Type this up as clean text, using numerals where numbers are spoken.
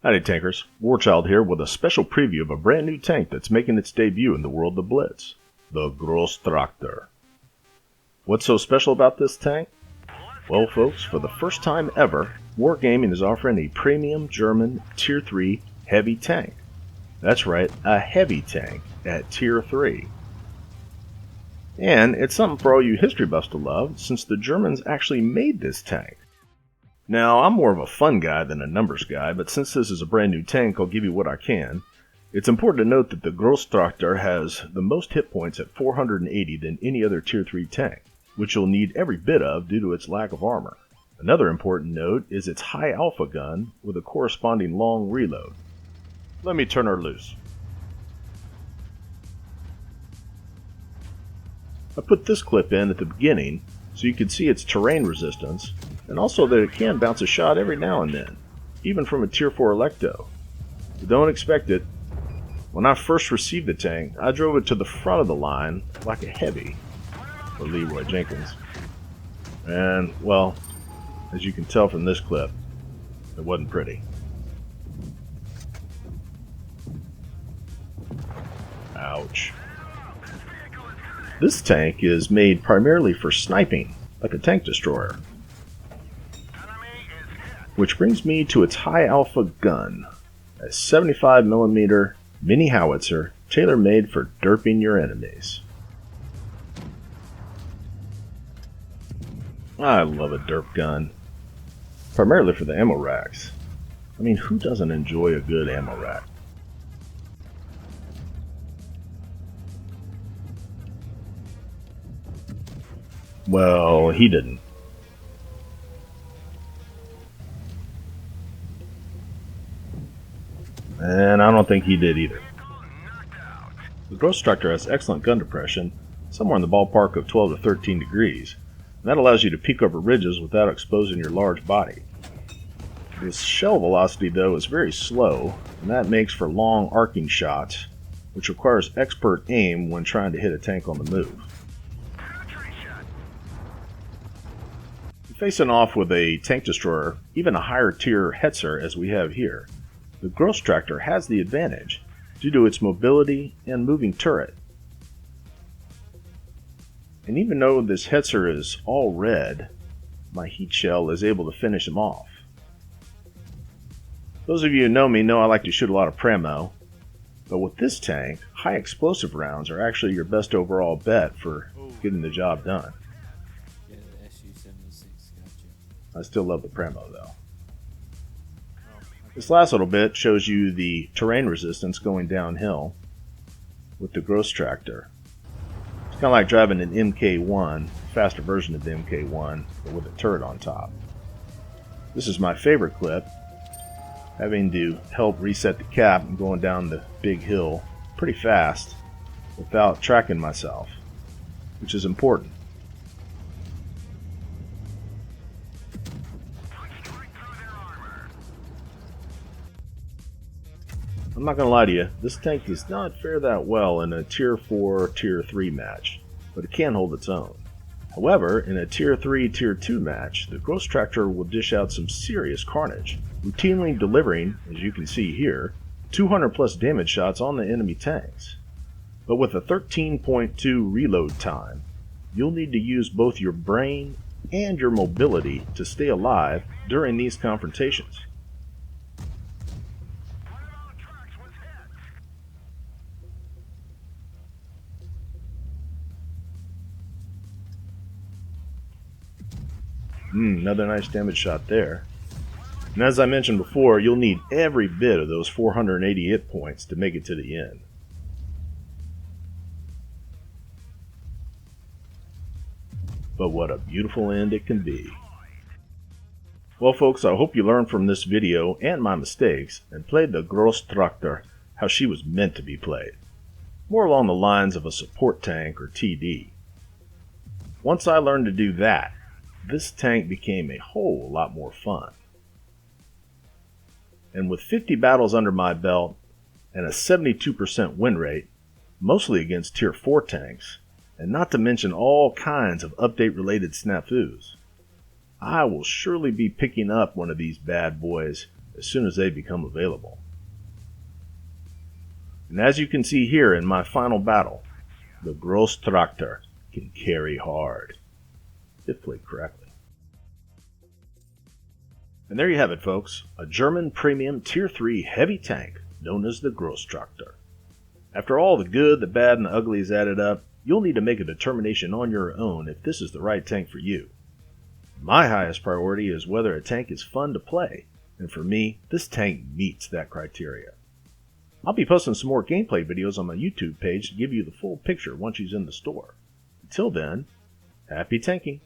Howdy tankers, Warchild here with a special preview of a brand new tank that's making its debut in the world of Blitz, the Grosstraktor. What's so special about this tank? Well folks, for the first time ever, Wargaming is offering a premium German Tier 3 heavy tank. That's right, a heavy tank at Tier 3. And it's something for all you history buffs to love, since the Germans actually made this tank. Now, I'm more of a fun guy than a numbers guy, but since this is a brand new tank, I'll give you what I can. It's important to note that the Grosstraktor has the most hit points at 480 than any other Tier 3 tank, which you'll need every bit of due to its lack of armor. Another important note is its high alpha gun with a corresponding long reload. Let me turn her loose. I put this clip in at the beginning so you can see its terrain resistance, and also that it can bounce a shot every now and then, even from a Tier 4 Electo. But don't expect it. When I first received the tank, I drove it to the front of the line like a heavy, or Leroy Jenkins. And, well, as you can tell from this clip, it wasn't pretty. Ouch. This tank is made primarily for sniping, like a tank destroyer. Which brings me to its high alpha gun, a 75mm mini howitzer tailor-made for derping your enemies. I love a derp gun, primarily for the ammo racks. I mean, who doesn't enjoy a good ammo rack? Well, he didn't. And I don't think he did either. The Grosstraktor has excellent gun depression, somewhere in the ballpark of 12 to 13 degrees. And that allows you to peek over ridges without exposing your large body. The shell velocity, though, is very slow, and that makes for long arcing shots, which requires expert aim when trying to hit a tank on the move. Facing off with a tank destroyer, even a higher tier Hetzer as we have here, the Grosstraktor has the advantage due to its mobility and moving turret. And even though this Hetzer is all red, my heat shell is able to finish him off. Those of you who know me know I like to shoot a lot of Pramo, but with this tank, high explosive rounds are actually your best overall bet for getting the job done. I still love the Pramo though. This last little bit shows you the terrain resistance going downhill with the Grosstraktor. It's kind of like driving an MK1, faster version of the MK1, but with a turret on top. This is my favorite clip, having to help reset the cap and going down the big hill pretty fast without tracking myself, which is important. I'm not going to lie to you, this tank does not fare that well in a Tier 4, Tier 3 match, but it can hold its own. However, in a Tier 3, Tier 2 match, the Grosstraktor will dish out some serious carnage, routinely delivering, as you can see here, 200 plus damage shots on the enemy tanks. But with a 13.2 reload time, you'll need to use both your brain and your mobility to stay alive during these confrontations. Another nice damage shot there. And as I mentioned before, you'll need every bit of those 480 hit points to make it to the end. But what a beautiful end it can be. Well folks, I hope you learned from this video and my mistakes and played the Grosstraktor how she was meant to be played. More along the lines of a support tank or TD. Once I learned to do that, this tank became a whole lot more fun. And with 50 battles under my belt and a 72% win rate, mostly against Tier 4 tanks, and not to mention all kinds of update-related snafus, I will surely be picking up one of these bad boys as soon as they become available. And as you can see here in my final battle, the Grosstraktor can carry hard, if played correctly. And there you have it, folks, a German premium Tier 3 heavy tank known as the Grosstraktor. After all the good, the bad, and the ugly is added up, you'll need to make a determination on your own if this is the right tank for you. My highest priority is whether a tank is fun to play, and for me, this tank meets that criteria. I'll be posting some more gameplay videos on my YouTube page to give you the full picture once she's in the store. Until then, happy tanking!